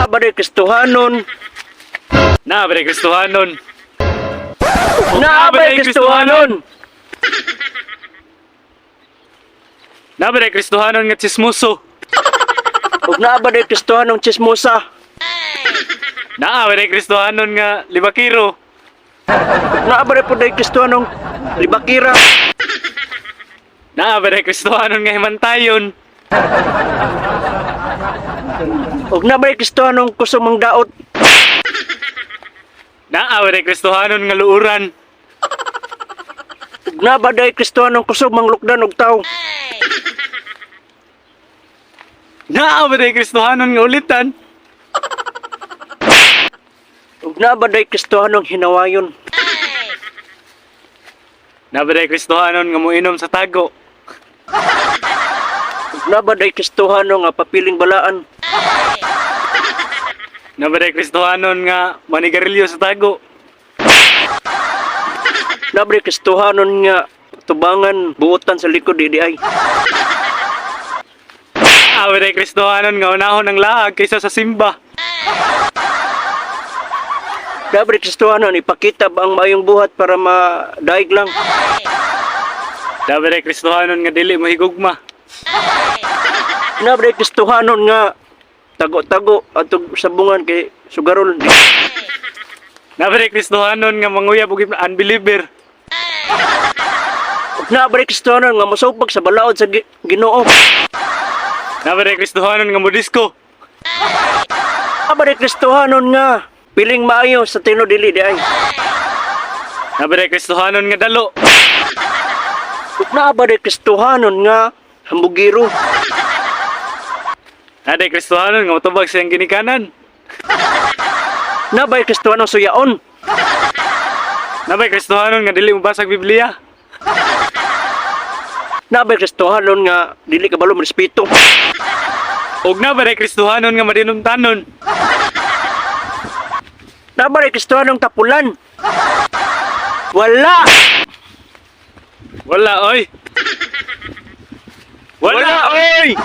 Na ba day Kristohanon? Na ba Kristohanon? Na ba day Kristohanon? Na ba Kristohanon nga chismoso? Ug na ba day Kristohanong chismosa? Na ba Kristohanon nga libakiro? Na ba day po day Kristohanong libakira? Na ba Kristohanon nga himantayon? Ug na ba day Kristohanong kusog mang daot? Na ba Kristohanon nga luuran? Ug na ba day Kristohanong kusog mang lukdan og tawo? Na ba Kristohanon nga ulitan? Ug na ba day Kristohanong hinawayon? Na ba Kristohanon nga muinom sa tago? Ug na ba day Kristohanong nga papiling balaan? Na ba Kristohanon nga manigarilyo sa tago? Na ba day Kristohanon nga tubangan buotan sa likod di ay? Na ba Kristohanon nga unahon ng lahag kaysa sa simba? Na ba day Kristohanon ipakita ba ang mayong buhat para madaig lang? Na ba Kristohanon nga dili mahigugma? Na ba day Kristohanon nga tago-tago atog sabungan kay sugarol? Na ba Kristohanon nga manguyab og unbeliever? Ug na ba day Kristohanon nga mosupag sa balaod sa Ginoo? Na ba Kristohanon nga modisco? Na ba day Kristohanon nga piling maayo sa tino dili di ay? Na ba Kristohanon nga dalo? Ug na ba day Kristohanon nga hambugiro? Na ba Kristohanon nga motubag siyang ginikanan? Na ba day Kristohanon suyaon? Na ba Kristohanon nga dili mobasag Biblia? Na ba day Kristohanon nga dili kabalo respeto? Og na ba Kristohanon nga madinumtanon? Na ba day Kristohanong tapulan? Wala! Wala oy. Wala oy.